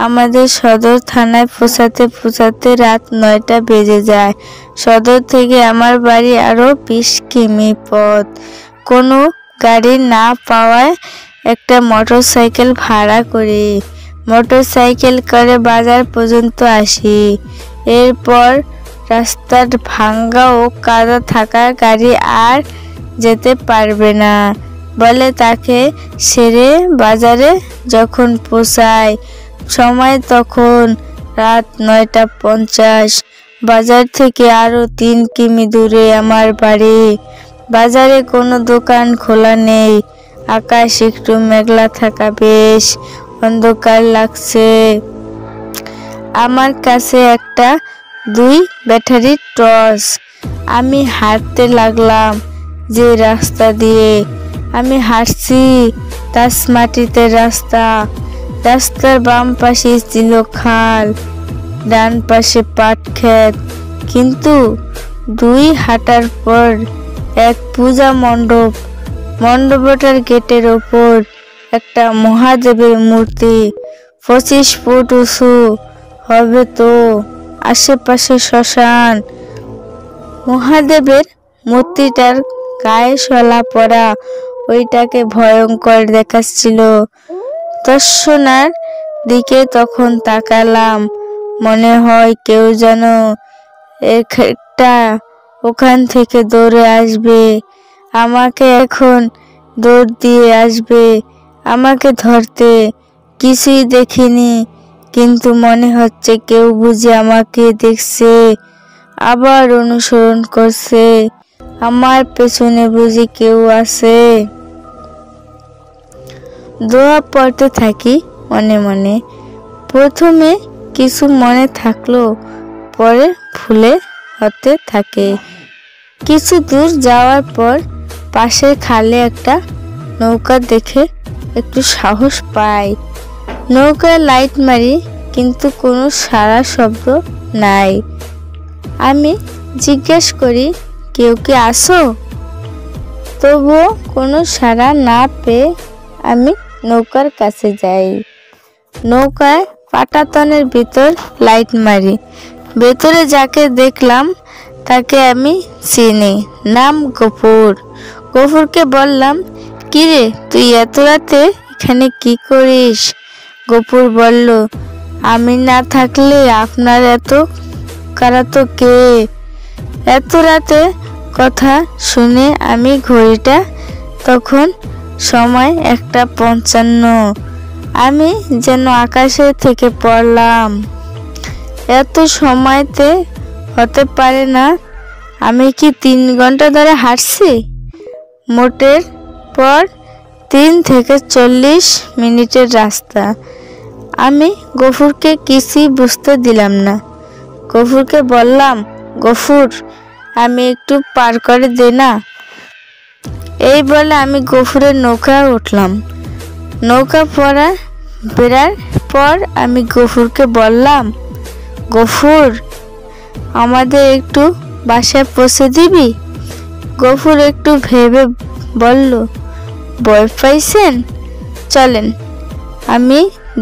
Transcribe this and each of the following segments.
আমাদের সদর থানায় পৌঁছাতে রাত 9টা বেজে যায়। সদর থেকে আমার বাড়ি আরো 20 কিমি পথ। কোনো গাড়ি না পাওয়ায় একটা মোটরসাইকেল ভাড়া করি। মোটরসাইকেল করে বাজার পর্যন্ত আসি। এরপর রাস্তার ভাঙ্গা ও কাদা থাকা গাড়ি আর যেতে পারবে না বলে তাকে সেরে বাজারে যখন পৌঁছায় সময় তখন রাত 9টা 50। বাজার থেকে আরো 3 কিমি দূরে আমার বাড়ি। বাজারে কোনো দোকান খোলা নেই। আকাশ একটু মেঘলা থাকা, বেশ অন্ধকার লাগছে। আমার কাছে একটা 2 ব্যাটারি টর্চ। আমি হাঁটতে লাগলাম যে রাস্তা দিয়ে। আমি হাঁটছি তাস মাটিতে রাস্তা। রাস্তার বাম পাশে ছিল খাল, ডান পাশে পাট ক্ষেত। কিন্তু 2 হাঁটার পর এক পূজা মণ্ডপ। মণ্ডপটার গেটের ওপর একটা মহাদেবের মূর্তি, 25 ফুট উঁচু হবে তো। আশেপাশে শ্মশান। মহাদেবের মূর্তিটার গায়ে শলা পরা, ওইটাকে ভয়ঙ্কর দেখাচ্ছিল। দর্শনার দিকে তখন তাকালাম, মনে হয় কেউ যেন একটা ওখান থেকে দৌড়ে আসবে, আমাকে এখন দৌড় দিয়ে আসবে আমাকে ধরতে। কিছুই দেখিনি, কিন্তু মনে হচ্ছে কেউ বুঝি আমাকে দেখছে, আবার অনুসরণ করছে। আমার পেছনে বুঝি কেউ আছে। দোয়া পড়তে থাকি মনে মনে। প্রথমে কিছু মনে থাকলো, পরে ভুলে হতে থাকে। কিছু দূর যাওয়ার পর পাশের খালে একটা নৌকা দেখে একটু সাহস পাই। নৌকায় লাইট মারি, কিন্তু কোনো সাড়া শব্দ নাই। আমি জিজ্ঞেস করি, কেউ কি আসো? তবুও কোনো সাড়া না পেয়ে আমি নৌকার কাছে যাই। নৌকায় পাটাতনের ভিতর লাইট মারি। ভেতরে যাকে দেখলাম তাকে আমি চিনি, নাম গফুর। গফুরকে বললাম, কিরে তুই এত রাতে এখানে কি করিস? গফুর বলল, আমি না থাকলে আপনার এত কারাতো কে? এত রাতে কথা শুনে আমি ঘড়িটা, তখন সময় 1টা 55। আমি যেন আকাশে থেকে পড়লাম। এত সময়তে হতে পারে না। আমি কি 3 ঘন্টা ধরে হাঁটছি? মোটের পর 3 থেকে 40 মিনিটের রাস্তা। আমি গফুরকে কিছুই বুঝতে দিলাম না। গফুরকে বললাম, গফুর আমি একটু পার করে দে না। এই বলে আমি গফুরের নৌকায় উঠলাম। নৌকা বেরার পর আমি গফুরকে বললাম, গফুর আমাদের একটু বাসায় পৌঁছে দিবি? গফুর একটু ভেবে বলল, ভয় পাইছেন, চলেন। আমি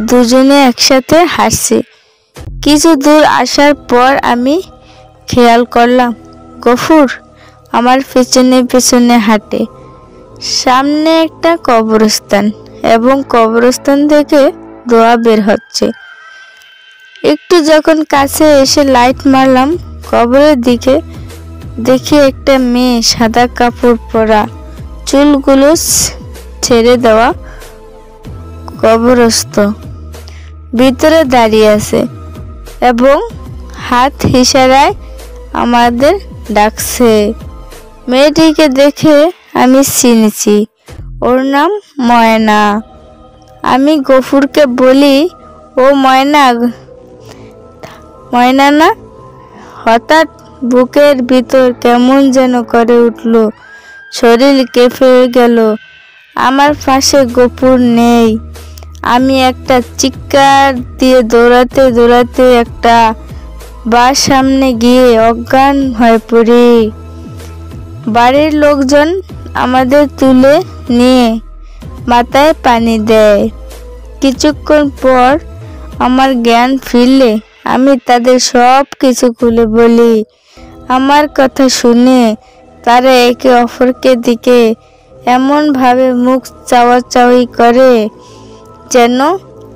দুজনে একসাথে হাঁটছি। কিছু দূর আসার পর আমি খেয়াল করলাম গফুর আমার পেছনে পেছনে হাঁটে। সামনে একটা কবরস্থান এবং কবরস্থান থেকে ধোঁয়া বের হচ্ছে। একটু যখন কাছে এসে লাইট মারলাম কবরের দিকে, দেখি একটা মেয়ে সাদা কাপড় পরা, চুলগুলো ছেড়ে দেওয়া, কবরস্থ ভিতরে দাঁড়িয়ে আছে এবং হাত ইশারায় আমাদের ডাকছে। মেয়েটিকে দেখে আমি চিনেছি, ওর নাম ময়না। আমি গফুরকে বলি, ও ময়না, ময়না না? হঠাৎ বুকের ভিতর কেমন যেন করে উঠল, শরীর কেঁপে গেল। আমার পাশে গফুর নেই। আমি একটা চিৎকার দিয়ে দৌড়াতে দৌড়াতে একটা বাস সামনে গিয়ে অজ্ঞান হয়ে পড়ি। বাড়ির লোকজন আমাদের তুলে নিয়ে মাথায় পানি দেয়। কিছুক্ষণ পর আমার জ্ঞান ফিরলে আমি তাদের সব কিছু খুলে বলি। আমার কথা শুনে তারা একে অপরকে দিকে এমনভাবে মুখ চাওয়াচাওয়ি করে যেন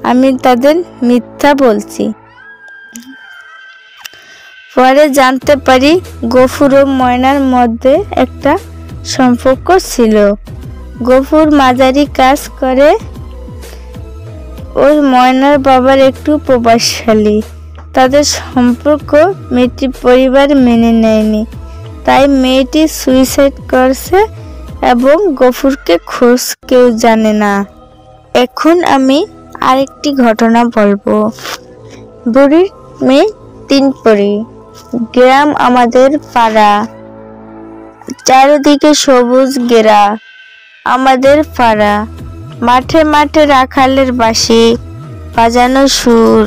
আমি তাদের মিথ্যা বলছি। পরে জানতে পারি গফুর ও ময়নার মধ্যে একটা সম্পর্ক ছিল। গফুর মাঝারি কাজ করে, ওই ময়নার বাবার একটু প্রভাবশালী। তাদের সম্পর্ক মেয়েটির পরিবার মেনে নেয়নি, তাই মেয়েটি সুইসাইড করছে এবং গফুরকে খোঁজ কেউ জানে না। এখন আমি আরেকটি ঘটনা বলবো। বুড়ির মেয়ে 3 পরি। গ্রাম আমাদের পাড়া, চারিদিকে সবুজ ঘেরা আমাদের পাড়া। মাঠে মাঠে রাখালের বাঁশি বাজানো সুর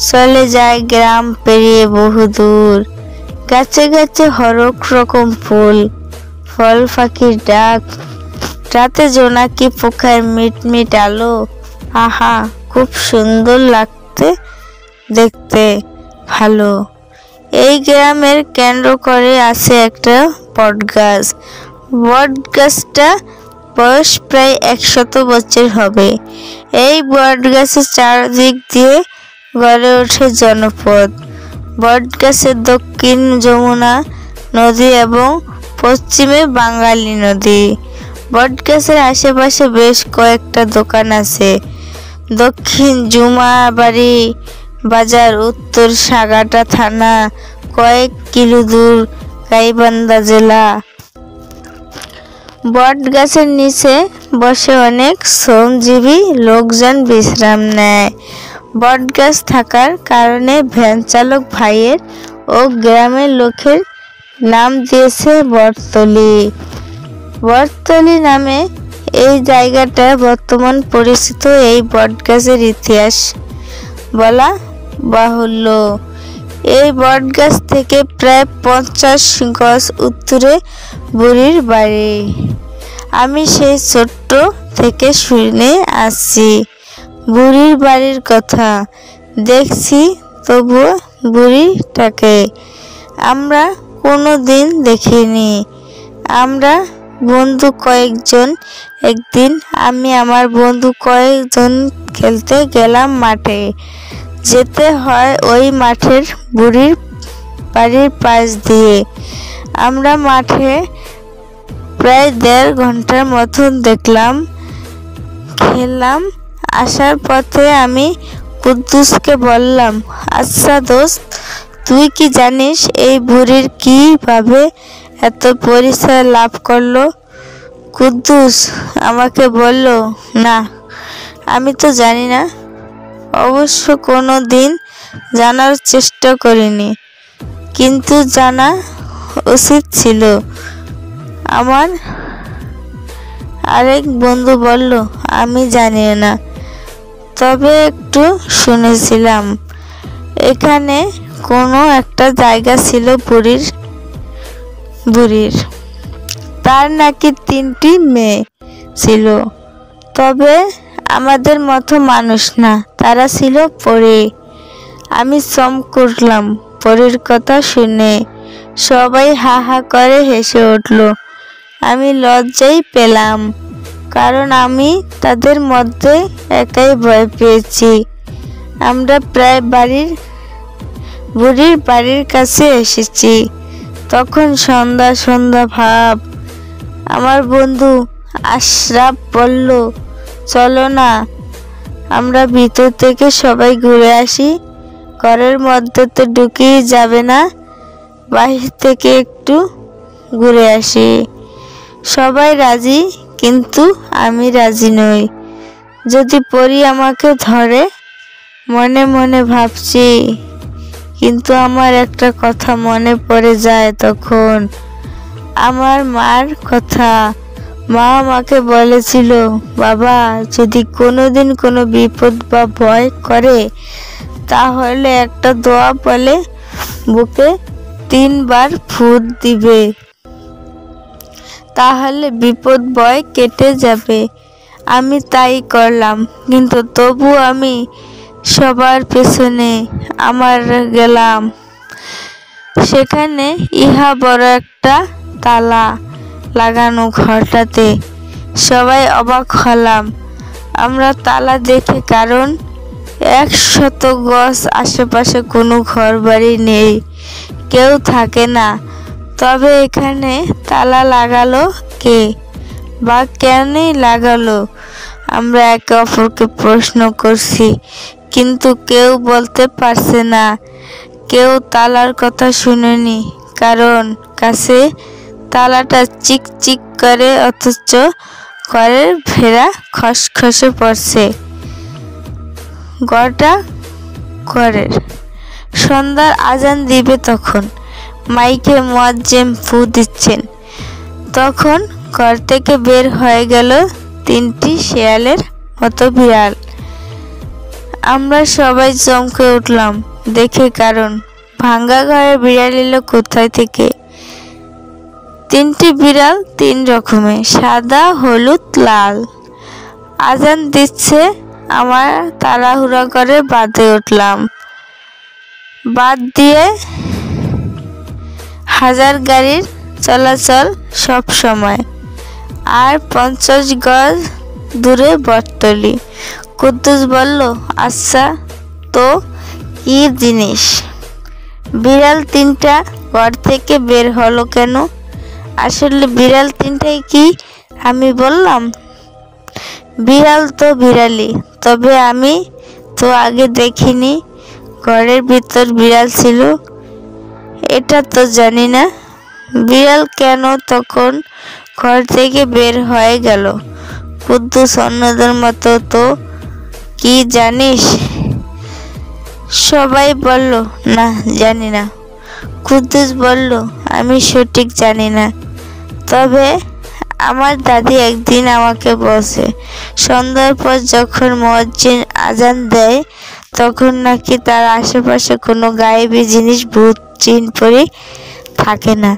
চলে যায় গ্রাম পেরিয়ে বহুদূর। গাছে গাছে হরেক রকম ফুল, ফল পাখির ডাক, রাতে জোনাকি পোকার মিটমিট আলো। আহা, খুব সুন্দর লাগতে, দেখতে ভালো। এই গ্রামের কেন্দ্র করে আছে একটা বট গাছ। বট গাছটা বয়স প্রায় 100 বছর হবে। এই বট গাছের চারদিক দিয়ে গড়ে ওঠে জনপদ। বট গাছের দক্ষিণ যমুনা নদী এবং পশ্চিমে বাঙালি নদী। বট গাছের আশেপাশে বেশ কয়েকটা দোকান আছে। দক্ষিণ জুমাবাড়ি বাজার, উত্তর সাগাটা থানা, কয়েক কিলো দূর গাইবান্ধা জেলা। বট গাছের নিচে বসে অনেক শ্রমজীবী লোকজন বিশ্রাম নেয়। বট গাছ থাকার কারণে ভ্যান চালক ভাইয়ের ও গ্রামের লোকের নাম দিয়েছে বটতলী। বটতলী নামে এই জায়গাটা বর্তমান পরিচিত। এই বট গাছের ইতিহাস বলা বাহুল্য। এই বট গাছ থেকে প্রায় 50 গজ উত্তরে বুড়ির বাড়ি। আমি সেই ছোট্ট থেকে শুনে আসছি বুড়ির বাড়ির কথা। দেখছি তবুও বুড়িটাকে আমরা কোনো দিন দেখিনি। আমরা বন্ধু কয়েকজন একদিন আমি আমার বন্ধু কয়েকজন খেলতে গেলাম মাঠে। যেতে হয় ওই মাঠের বুড়ির বাড়ির পাশ দিয়ে। আমরা মাঠে প্রায় 1.5 ঘন্টার মতন দেখলাম, খেললাম। আসার পথে আমি কুদ্দুসকে বললাম, আচ্ছা দোস্ত, তুই কি জানিস এই বুড়ির কিভাবে এত পরিচয় লাভ করলো? কুদ্দুস আমাকে বলল, না, আমি তো জানি না। অবশ্য কোনো দিন জানার চেষ্টা করিনি, কিন্তু জানা উচিত ছিল। আমার আরেক বন্ধু বলল, আমি জানি না, তবে একটু শুনেছিলাম এখানে কোনো একটা জায়গা ছিল বুড়ির। তার নাকি 3টি মেয়ে ছিল, তবে আমাদের মতো মানুষ না, তারা ছিল পরী। আমি চমকে উঠলাম পরীর কথা শুনে। সবাই হা হা করে হেসে উঠল। আমি লজ্জাই পেলাম, কারণ আমি তাদের মধ্যে একাই ভয় পেয়েছি। আমরা প্রায় বুড়ির বাড়ির কাছে এসেছি। তখন সন্ধ্যা সন্ধ্যা ভাব। আমার বন্ধু আশরাফ বলল, চলো না, আমরা ভিতর থেকে সবাই ঘুরে আসি। ঘরের মধ্যে তো ঢুকেই যাবে না, বাহির থেকে একটু ঘুরে আসি। সবাই রাজি, কিন্তু আমি রাজি নই। যদি পরী আমাকে ধরে, মনে মনে ভাবছি। কিন্তু আমার একটা কথা মনে পড়ে যায় তখন, আমার মার কথা। মা আমাকে বলেছিল, বাবা যদি কোনোদিন কোনো বিপদ বা ভয় করে, তাহলে একটা দোয়া বলে বুকে 3 বার ফুঁত দিবে, তাহলে বিপদ ভয় কেটে যাবে। আমি তাই করলাম, কিন্তু তবু আমি সবার পেছনে আমার গেলাম। সেখানে ইহা বড় একটা তালা লাগানো ঘরটাতে। সবাই অবাক হলাম আমরা তালা দেখে, কারণ 100 গজ আশেপাশে কোনো ঘর বাড়ি নেই, কেউ থাকে না। তবে এখানে তালা লাগালো কে বা কেনই লাগালো? আমরা একে অপরকে প্রশ্ন করছি, কিন্তু কেউ বলতে পারছে না। কেউ তালার কথা শুনেনি, কারণ কাছে তালাটা চিক চিক করে, অথচ ঘরের ভেড়া খসখসে পড়ছে। ঘরটা ঘরের। সন্ধ্যার আজান দিবে তখন। মাইকে মুয়াজ্জিন ফু দিচ্ছেন। তখন ঘর থেকে বের হয়ে গেল 3টি শেয়ালের মতো বিড়াল। আমরা সবাই চমকে উঠলাম দেখে, কারণ ভাঙ্গা ঘরে বিড়াল এলো কোথায় থেকে? 3টি বিড়াল 3 রকমের, সাদা, হলুদ, লাল। আজান দিচ্ছে, আমার তাড়াহুড়া করে বাঁধে উঠলাম। বাদ দিয়ে হাজার গাড়ির চলাচল সব সময়। আর 50 গজ দূরে বটতলি। কুদ্দুস বলল, আচ্ছা তো কি জিনিস? বিড়াল 3টা ঘর থেকে বের হলো কেন? আসলে বিড়াল 3টাই কি আমি বললাম? বিড়াল তো বিড়ালই, তবে আমি তো আগে দেখিনি ঘরের ভিতর বিড়াল ছিল, এটা তো জানি না। বিড়াল কেন তখন ঘর থেকে বের হয়ে গেল? কুদ্দুস অন্যদের মতো, তো কি জানিস? সবাই বলল, না জানি না। কুদ্দুস বলল, আমি সঠিক জানি না, তবে আমার দাদি একদিন আমাকে বলছে সন্ধ্যার পর যখন মুয়াজ্জিন আজান দেয় তখন নাকি তার আশেপাশে কোনো গায়েবী জিনিস, ভূত, জিন, পরি থাকে না,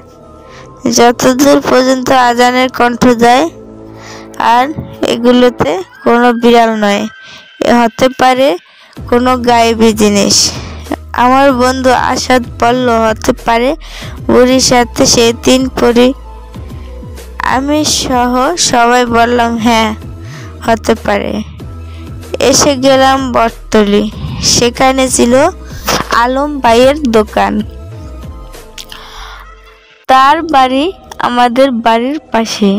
যতদূর পর্যন্ত আজানের কণ্ঠ যায়। আর এগুলোতে কোনো বিড়াল নয়, হতে পারে কোনো গায়েবী জিনিস। আমার বন্ধু আসাদ বলল, হতে পারে বুড়ির সাথে সেই 3 পরি। আমি সহ সবাই বললাম, হ্যাঁ হতে পারে। এসে গেলাম বটতলি। সেখানে ছিল আলম ভাইয়ের দোকান। তার বাড়ি আমাদের বাড়ির পাশে।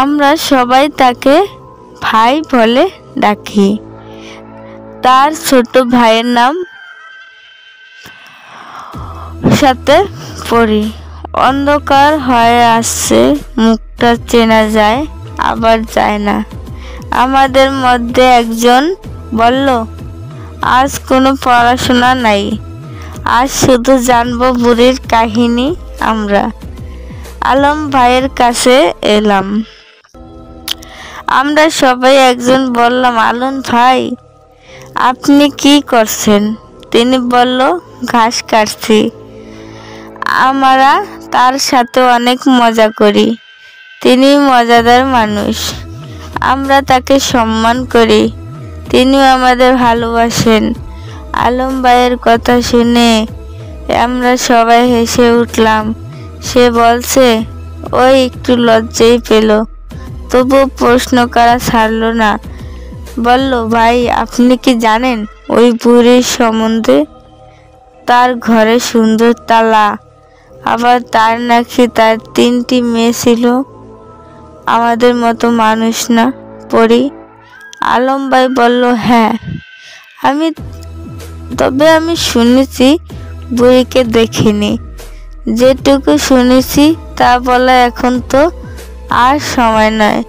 আমরা সবাই তাকে ভাই বলে ডাকি। তার ছোট ভাইয়ের নাম সাথে পরি। অন্ধকার হয়ে আসছে, মুখটা চেনা যায় আবার যায় না। আমাদের মধ্যে একজন বলল, আজ কোনো পড়াশোনা নাই, আজ শুধু জানবো বুড়ির কাহিনী। আমরা আলম ভাইয়ের কাছে এলাম। আমরা সবাই একজন বললাম, আলম ভাই আপনি কি করছেন? তিনি বলল, ঘাস কাটছি। আমরা তার সাথে অনেক মজা করি, তিনি মজাদার মানুষ, আমরা তাকে সম্মান করি, তিনিও আমাদের ভালোবাসেন। আলম ভাইয়ের কথা শুনে আমরা সবাই হেসে উঠলাম। সে বলছে, ওই একটু লজ্জাই পেল, তবু প্রশ্ন করা ছাড়ল না। বলল, ভাই আপনি কি জানেন ওই বুড়ির সম্বন্ধে? তার ঘরে সুন্দর তালা, আবার তার নাকি তার 3টি মেয়ে ছিল, আমাদের মতো মানুষ না, পরি। আলম ভাই বলল, হ্যাঁ তবে আমি শুনেছি, বুড়িকে দেখিনি। যেটুকু শুনেছি তা বলা এখন তো আর সময় নয়।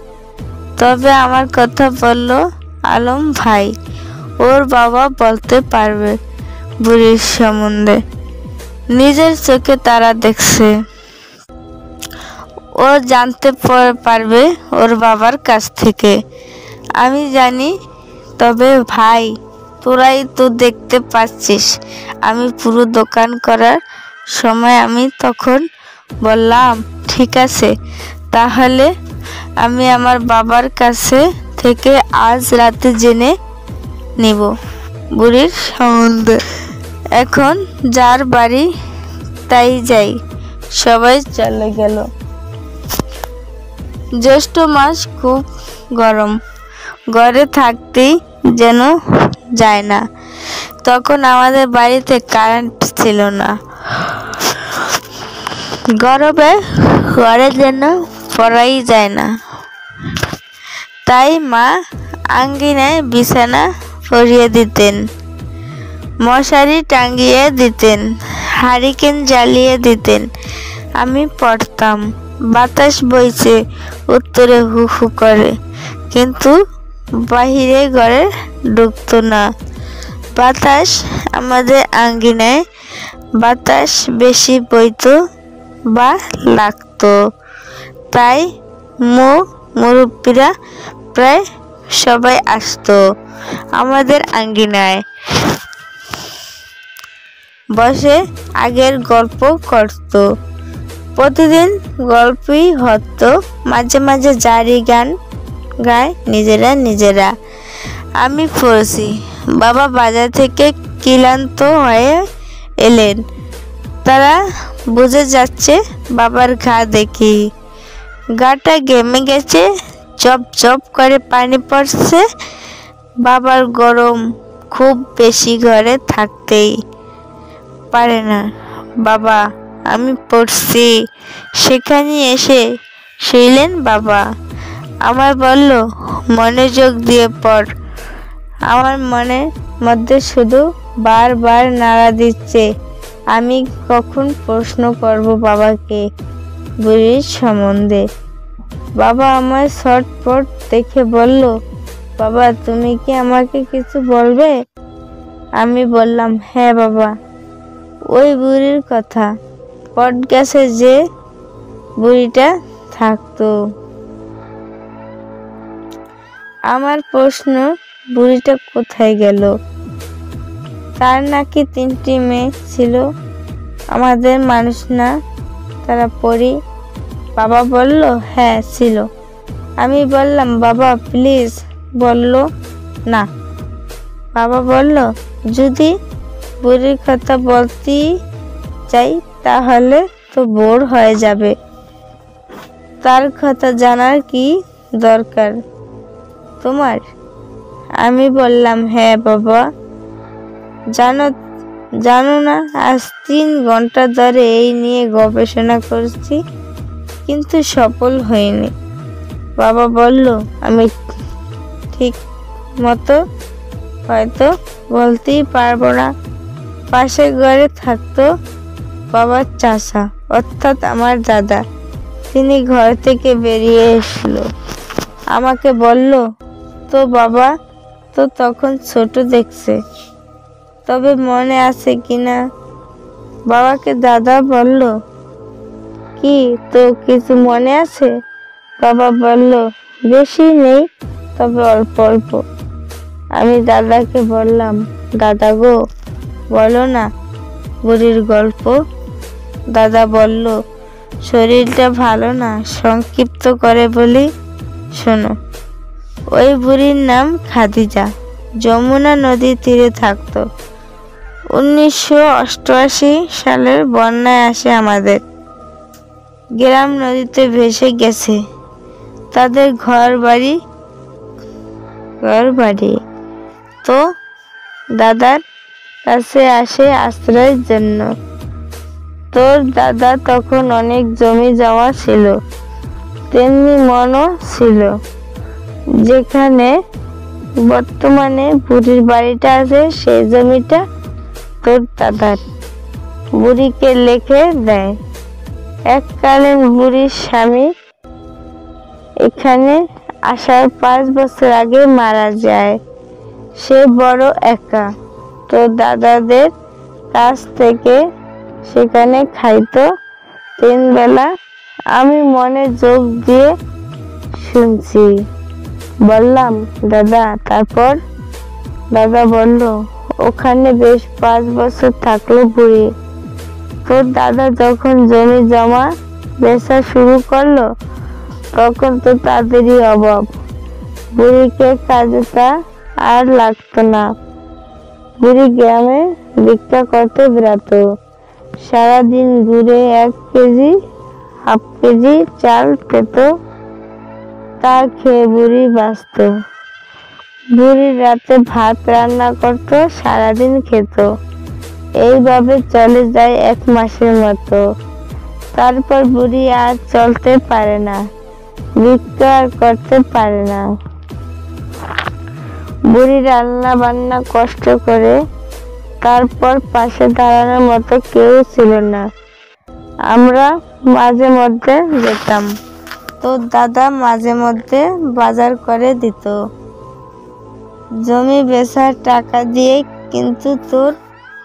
তবে আমার কথা বলল আলম ভাই, ওর বাবা বলতে পারবে বুড়ির সম্বন্ধে, নিজের চোখে তারা দেখছে, ও জানতে পারবে ওর বাবার কাছ থেকে। আমি জানি, তবে ভাই তোরাই তো দেখতে পাচ্ছিস আমি পুরো দোকান করার সময় আমি তখন বললাম, ঠিক আছে তাহলে আমি আমার বাবার কাছে থেকে আজ রাতে জেনে নিব বুড়ির সম্বন্ধে। এখন যার বাড়ি তাই যাই। সবাই চলে গেল। জ্যৈষ্ঠ মাস খুব গরম, ঘরে থাকতেই যেন যায় না। তখন আমাদের বাড়িতে কারেন্ট ছিল না। গরমে ঘরে যেন পড়াই যায় না। তাই মা আঙ্গিনায় বিছানা পরিয়ে দিতেন, মশারি টাঙিয়ে দিতেন, হারিকেন জ্বালিয়ে দিতেন। আমি পড়তাম। বাতাস বইছে উত্তরে হু হু করে, কিন্তু বাহিরে ঘরে ঢুকতো না। বাতাস আমাদের আঙ্গিনায় বাতাস বেশি বইতো বা লাগতো, তাই মুরব্বীরা প্রায় সবাই আসতো আমাদের আঙ্গিনায় বসে আগের গল্প করত। প্রতিদিন গল্পই হতো, মাঝে মাঝে জারি গান গায় নিজেরা। আমি পড়ছি। বাবা বাজার থেকে ক্লান্ত হয়ে এলেন। তারা বুঝে যাচ্ছে বাবার ঘা দেখি। গাটা ঘেমে গেছে, জপ জপ করে পানি পড়ছে। বাবার গরম খুব বেশি, ঘরে থাকতেই পারে না। বাবা, আমি পড়ছি। সেখানে এসে শুইলেন বাবা। আমায় বলল, মনোযোগ দিয়ে পড়। আমার মনের মধ্যে শুধু বারবার নাড়া দিচ্ছে, আমি কখন প্রশ্ন করব বাবাকে বুড়ির সম্বন্ধে। বাবা আমার ছটফট দেখে বলল, বাবা তুমি কি আমাকে কিছু বলবে? আমি বললাম, হ্যাঁ বাবা, ওই বুড়ির কথা, বট গাছে যে বুড়িটা থাকতো। আমার প্রশ্ন, বুড়িটা কোথায় গেল? তার নাকি 3টি মেয়ে ছিল। আমাদের মানুষ না, তারা পড়ি। বাবা বলল, হ্যাঁ ছিল। আমি বললাম, বাবা প্লিজ বলল না। বাবা বলল, যদি বুড়ির কথা বলতে চাই তাহলে তো বোর হয়ে যাবে। তার কথা জানার কি দরকার তোমার? আমি বললাম, হ্যাঁ বাবা, জানো না আজ 3 ঘন্টা ধরে এই নিয়ে গবেষণা করছি, কিন্তু সফল হয়নি। বাবা বলল, আমি ঠিক মতো হয়তো বলতেই পারবো না। পাশের ঘরে থাকতো বাবার চাচা, অর্থাৎ আমার দাদা। তিনি ঘর থেকে বেরিয়ে এসলো, আমাকে বলল, তো বাবা তো তখন ছোট দেখছে, তবে মনে আছে কিনা? বাবাকে দাদা বলল, কি তো কিছু মনে আছে? বাবা বলল, বেশি নেই, তবে অল্প অল্প। আমি দাদাকে বললাম, দাদা গো, বলো না বুড়ির গল্প। দাদা বলল, শরীরটা ভালো না, সংক্ষিপ্ত করে বলি শোনো। ওই বুড়ির নাম খাদিজা, যমুনা নদীর তীরে থাকতো। 1988 সালের বন্যায় আসে আমাদের গ্রাম, নদীতে ভেসে গেছে। তাদের ঘর বাড়ি। তো দাদার কাছে আসে আশ্রয়ের জন্য। তোর দাদা তখন অনেক জমি জমা ছিল, তেমনি মনও ছিল। যেখানে বর্তমানে বুড়ির বাড়িটা আছে, সেই জমিটা তোর দাদার। বুড়িকে লিখে দেয়। এককালীন বুড়ির স্বামী এখানে আসার 5 বছর আগে মারা যায়। সে বড় একা। তোর দাদাদের কাছ থেকে সেখানে খাইতো 3 বেলা। আমি মনে যোগ দিয়ে শুনছি। বললাম, দাদা তারপর? দাদা বলল, ওখানে বেশ 5 বছর থাকলো বুড়ি। তোর দাদা যখন জমি জমা বেচা শুরু করলো, তখন তো তাদেরই অভাব। বুড়িকে কাজটা আর লাগতো না। বুড়ি গ্রামে ভিক্ষা করতে বেরাতো। সারাদিন ঘুরে 1 কেজি, হাফ কেজি চাল পেত, তা খেয়ে বুড়ি বাঁচত। বুড়ি রাতে ভাত রান্না করত, সারাদিন খেত। এইভাবে চলে যায় 1 মাসের মতো। তারপর বুড়ি আর চলতে পারে না, ভিক্ষা আর করতে পারে না। বুড়ি রান্না বান্না কষ্ট করে, তারপর পাশে দাঁড়ানোর মতো কেউ ছিল না। আমরা মাঝে মধ্যে যেতাম, তোর দাদা মাঝে মধ্যে বাজার করে দিত জমি বেচার টাকা দিয়ে। কিন্তু তোর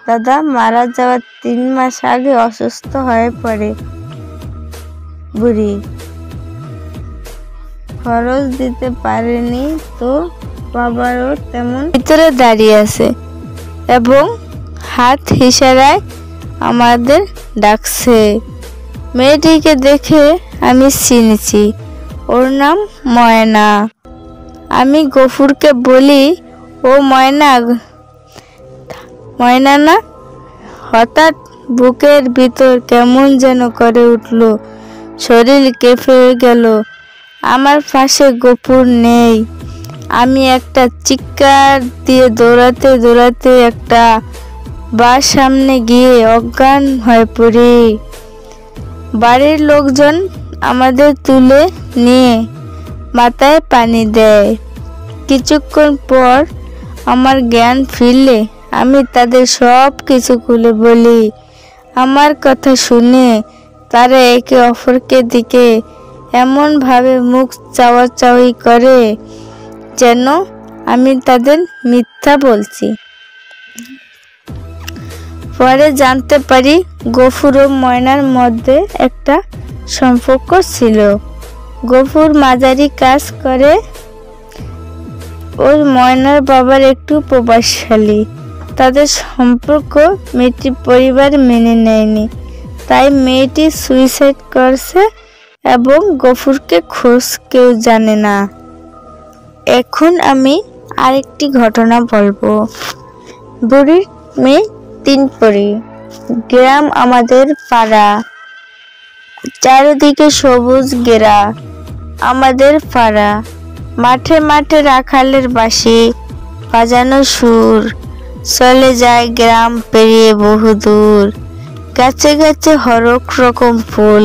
দাদা মারা যাওয়ার 3 মাস আগে অসুস্থ হয়ে পড়ে। বুড়ি খরচ দিতে পারেনি, তো বাবারও তেমন। ভিতরে দাঁড়িয়ে আছে এবং হাত ইশারায় আমাদের ডাকছে। মেয়েটিকে দেখে আমি চিনেছি, ওর নাম ময়না। আমি গফুরকে বলি, ও ময়না, ময়না না? হঠাৎ বুকের ভিতর কেমন যেন করে উঠল, শরীর কেঁপে গেল। আমার পাশে গফুর নেই। আমি একটা চিৎকার দিয়ে দৌড়াতে দৌড়াতে একটা বার সামনে গিয়ে অজ্ঞান হয়ে পড়ি। বাড়ির লোকজন আমাদের তুলে নিয়ে মাথায় পানি দেয়। কিছুক্ষণ পর আমার জ্ঞান ফিরলে আমি তাদের সব কিছু খুলে বলি। আমার কথা শুনে তারা একে অপরকে দিকে এমনভাবে মুখ চাওয়াচাওয়ি করে যেন আমি তাদের মিথ্যা বলছি। পরে জানতে পারি গফুর ও ময়নার মধ্যে একটা সম্পর্ক ছিল। গফুর মাঝারি কাজ করে, ওর ময়নার বাবার একটু প্রভাবশালী। তাদের সম্পর্ক মেয়েটির পরিবার মেনে নেয়নি, তাই মেয়েটি সুইসাইড করছে এবং গফুরকে খোঁজ কেউ জানে না। এখন আমি আরেকটি ঘটনা বলবো। বুড়ির মেয়ে 3 পরি। গ্রাম আমাদের পাড়া, চারিদিকে সবুজ ঘেরা আমাদের পাড়া। মাঠে মাঠে রাখালের বাঁশি বাজানো সুর চলে যায় গ্রাম পেরিয়ে বহুদূর। গাছে গাছে হরেক রকম ফুল,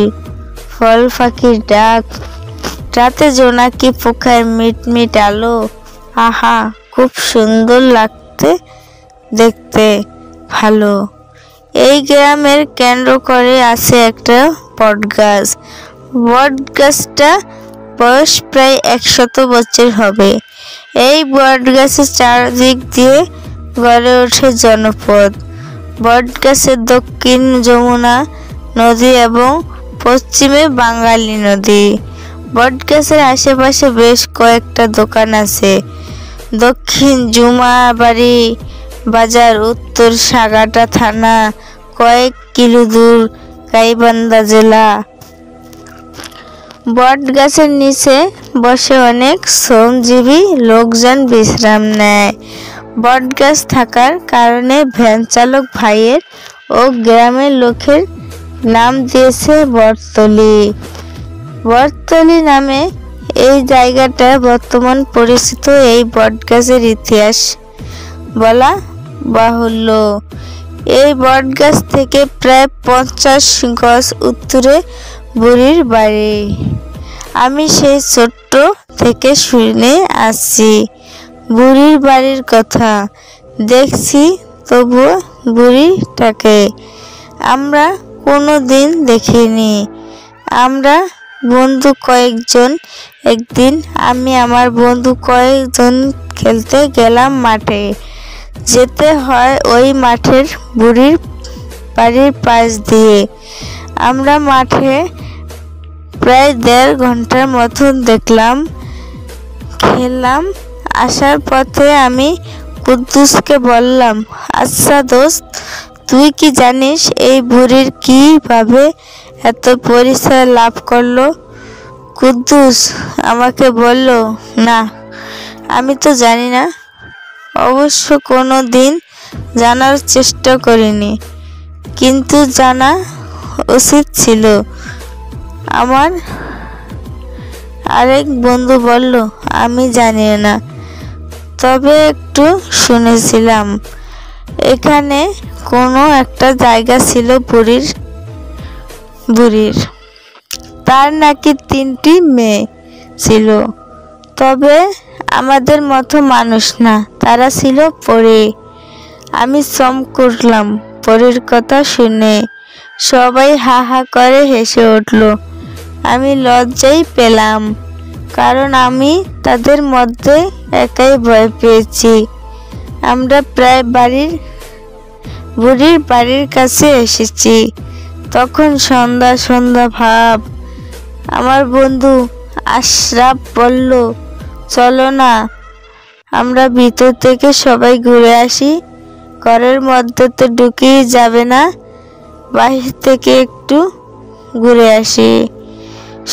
ফল পাখির ডাক, রাতে জোনাকি পোকার মিটমিট আলো। আহা, খুব সুন্দর লাগতে, দেখতে ভালো। এই গ্রামের কেন্দ্র করে আছে একটা বটগাছ। বটগাছটা বয়স প্রায় 100 বছর হবে। এই বটগাছের চারদিক দিয়ে গড়ে ওঠে জনপদ। বটগাছের দক্ষিণ যমুনা নদী এবং পশ্চিমে বাঙালি নদী। বটগাছের আশেপাশে বেশ কয়েকটা দোকান আছে। দক্ষিণ জুমাবাড়ি বাজার, উত্তর সাগাটা থানা, কয়েক কিলো দূর গাইবান্ধা জেলা। বট গাছের নিচে বসে অনেক শ্রমজীবী লোকজন বিশ্রাম নেয়। বট গাছ থাকার কারণে ভ্যান চালক ভাইয়ের ও গ্রামের লোকের নাম দিয়েছে বটতলী। বটতলী নামে এই জায়গাটা বর্তমান পরিচিত। এই বট গাছের ইতিহাস বলা বাহুল্য। এই বট গাছ থেকে প্রায় 50 গজ উত্তরে বুড়ির বাড়ি। আমি সেই ছোট্ট থেকে শুনে আসছি বুড়ির বাড়ির কথা, দেখছি তবুও বুড়িটাকে আমরা কোনো দিন দেখিনি। আমরা বন্ধু কয়েকজন, একদিন আমি আমার বন্ধু কয়েকজন খেলতে গেলাম মাঠে। যেতে হয় ওই মাঠের বুড়ির বাড়ির পাশ দিয়ে। আমরা মাঠে প্রায় 1.5 ঘন্টার মতন দেখলাম, খেললাম। আসার পথে আমি কুদ্দুসকে বললাম, আচ্ছা দোস্ত, তুই কি জানিস এই বুড়ির কিভাবে এত পরিচয় লাভ করলো? কুদ্দুস আমাকে বলল, না, আমি তো জানি না, অবশ্য কোনো দিন জানার চেষ্টা করিনি, কিন্তু জানা উচিত ছিল। আমার আরেক বন্ধু বলল, আমি জানি না, তবে একটু শুনেছিলাম এখানে কোনো একটা জায়গা ছিল বুড়ির, তার নাকি 3টি মেয়ে ছিল, তবে আমাদের মতো মানুষ না, তারা ছিল পরী। আমি চমকে উঠলাম পরীর কথা শুনে। সবাই হা হা করে হেসে উঠল। আমি লজ্জাই পেলাম, কারণ আমি তাদের মধ্যে একাই ভয় পেয়েছি। আমরা প্রায় বুড়ির বাড়ির কাছে এসেছি। তখন সন্ধ্যা সন্ধ্যা ভাব। আমার বন্ধু আশরাফ বলল, চলো না, আমরা ভিতর থেকে সবাই ঘুরে আসি। ঘরের মধ্যে তো ঢুকেই যাবে না, বাহির থেকে একটু ঘুরে আসি।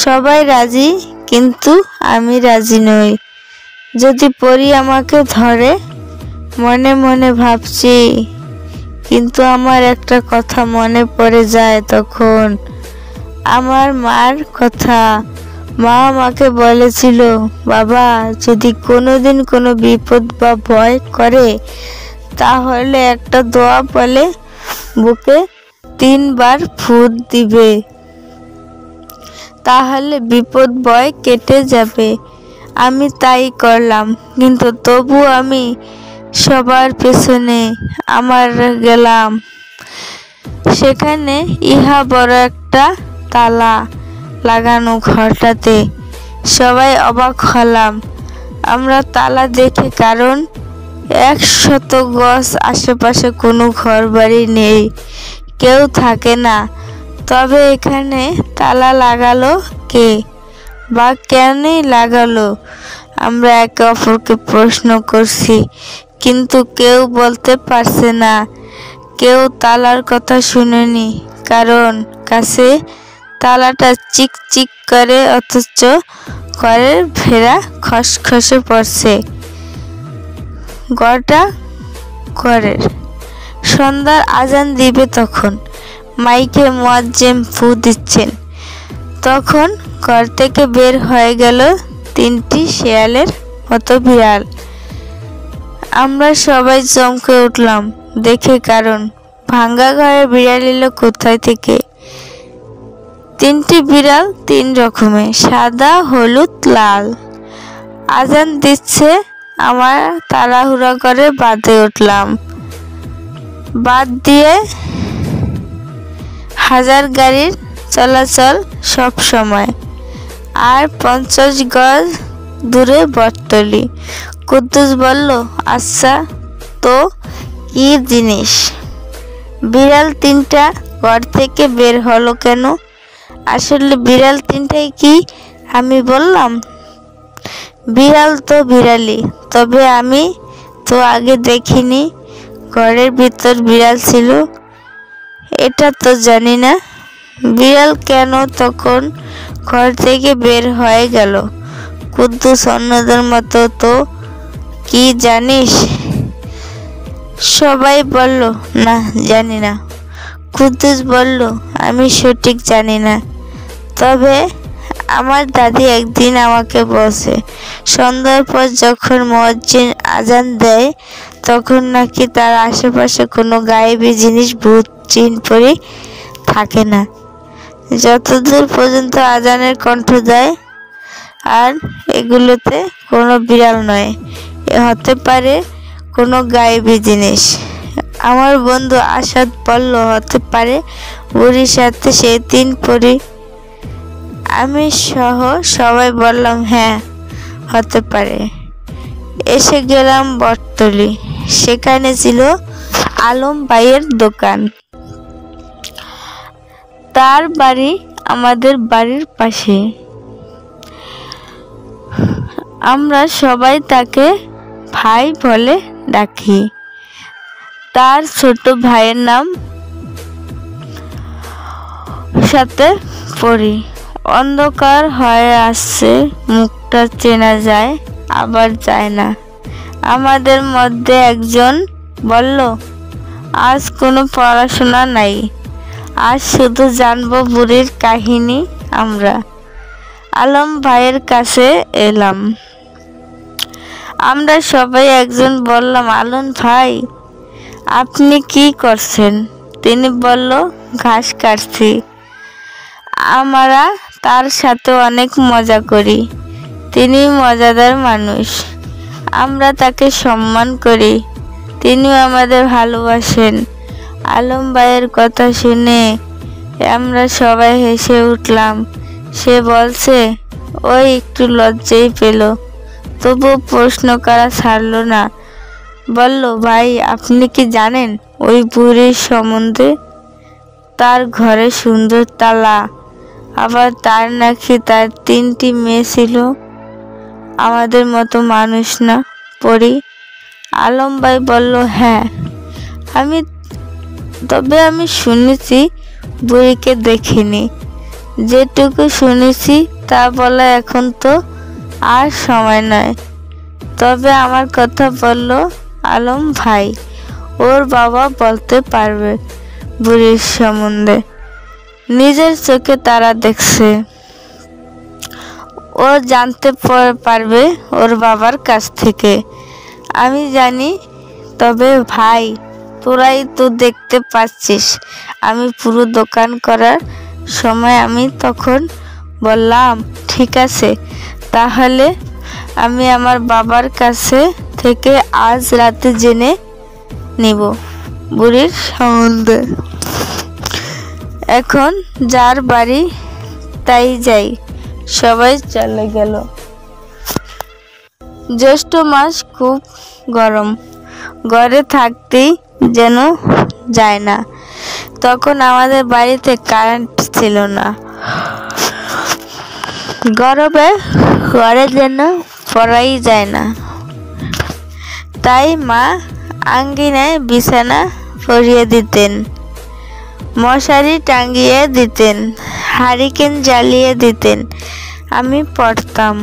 সবাই রাজি, কিন্তু আমি রাজি নই। যদি পরী আমাকে ধরে, মনে মনে ভাবছি। কিন্তু আমার একটা কথা মনে পড়ে যায় তখন, আমার মার কথা। মা আমাকে বলেছিল, বাবা যদি কোনোদিন কোনো বিপদ বা ভয় করে, তাহলে একটা দোয়া বলে বুকে 3 বার ফুঁত দিবে, তাহলে বিপদ ভয় কেটে যাবে। আমি তাই করলাম, কিন্তু তবু আমি সবার পেছনে গেলাম। সেখানে ইহা বড় একটা তালা লাগানো ঘরটাতে। সবাই অবাক হলাম আমরা তালা দেখে, কারণ 100 গজ আশেপাশে কোনো ঘর বাড়ি নেই, কেউ থাকে না। তবে এখানে তালা লাগালো কে, বা কেনই লাগালো? আমরা একে অপরকে প্রশ্ন করছি, কিন্তু কেউ বলতে পারছে না। কেউ তালার কথা শুনেনি, কারণ কাছে তালাটা চিক চিক করে, অথচ ঘরের ভেড়া খসখসে পড়ছে। ঘরের সন্ধ্যার আজান দিবে তখন। মাইকে মুয়াজ্জিন ফু দিচ্ছেন। তখন ঘর থেকে বের হয়ে গেল 3টি শেয়ালের মতো বিড়াল। আমরা সবাই চমকে উঠলাম দেখে, কারণ ভাঙ্গা ঘরে বিড়াল এলো কোথায় থেকে? 3টি বিড়াল 3 রকমের, সাদা, হলুদ, লাল। আজান দিচ্ছে, আমার তাড়াহুড়া করে বাঁধে উঠলাম। বাদ দিয়ে হাজার গাড়ির চলাচল সব সময়। আর 50 গজ দূরে বটতলী। কুদ্দুস বলল, আচ্ছা তো কি জিনিস? বিড়াল 3টা ঘর থেকে বের হলো কেন? আসলে বিড়াল 3টাই কি আমি বললাম? বিড়াল তো বিড়ালই, তবে আমি তো আগে দেখিনি ঘরের ভিতর বিড়াল ছিল, এটা তো জানি না। বিড়াল কেন তখন ঘর থেকে বের হয়ে গেল? কুদ্দুস অন্যদের মতো, তো কি জানিস? সবাই বলল, না জানি না। কুদ্দুস বলল, আমি সঠিক জানি না, তবে আমার দাদি একদিন আমাকে বলছে, সন্ধ্যার পর যখন মুয়াজ্জিন আজান দেয়, তখন নাকি তার আশেপাশে কোনো গায়েবী জিনিস, ভূত, জিন, পরী থাকে না, যতদূর পর্যন্ত আজানের কণ্ঠ দেয়। আর এগুলোতে কোনো বিড়াল নয়, হতে পারে কোনো গায়েবী জিনিস। আমার বন্ধু আসাদ বলল, হতে পারে বুড়ির সাথে সেই 3 পরী। আমি সহ সবাই বললাম, হ্যাঁ হতে পারে। এসে গেলাম বটতলী। সেখানে ছিল আলম ভাইয়ের দোকান। তার বাড়ি আমাদের বাড়ির পাশে। আমরা সবাই তাকে ভাই বলে ডাকি। তার ছোট ভাইয়ের নাম সাথে পরী। অন্ধকার হয়ে আসছে, মুখটা চেনা যায়। আবার যায় না। আমাদের মধ্যে একজন বলল, আজ কোনো পড়াশোনা নাই, আজ শুধু জানবো বুড়ির কাহিনী আমরা। আলম ভাইয়ের কাছে এলাম। আমরা সবাই একজন বললাম, আলম ভাই আপনি কি করছেন? তিনি বলল, ঘাস কাটছি। আমরা তার সাথে অনেক মজা করি, তিনি মজাদার মানুষ, আমরা তাকে সম্মান করি, তিনিও আমাদের ভালোবাসেন। আলম ভাইয়ের কথা শুনে আমরা সবাই হেসে উঠলাম। সে বলছে, ওই একটু লজ্জাই পেল, তবুও প্রশ্ন করা ছাড়ল না। বলল, ভাই আপনি কি জানেন ওই বুড়ির সম্বন্ধে? তার ঘরে সুন্দর তালা, আবার তার নাকি তার 3টি মেয়ে ছিল, আমাদের মতো মানুষ না, পড়ি। আলম ভাই বলল, হ্যাঁ তবে আমি শুনেছি, বুড়িকে দেখিনি। যেটুকু শুনেছি তা বলা এখন তো আর সময় নয়। তবে আমার কথা বলল আলম ভাই, ওর বাবা বলতে পারবে বুড়ির সম্বন্ধে, নিজের চোখে তারা দেখছে, ও জানতে পারবে ওর বাবার কাছ থেকে। আমি জানি, তবে ভাই তোরাই তো দেখতে পাচ্ছিস আমি পুরো দোকান করার সময় আমি তখন বললাম, ঠিক আছে তাহলে আমি আমার বাবার কাছে থেকে আজ রাতে জেনে নিব বুড়ির সম্বন্ধে। এখন যার বাড়ি তাই যাই। সবাই চলে গেল। জ্যৈষ্ঠ মাস, খুব গরম, ঘরে থাকতেই যেন যায় না। তখন আমাদের বাড়িতে কারেন্ট ছিল না। গরমে ঘরে যেন পড়াই যায় না। তাই মা আঙ্গিনায় বিছানা পরিয়ে দিতেন, মশারি টাঙিয়ে দিতেন, হারিকেন জ্বালিয়ে দিতেন। আমি পড়তাম।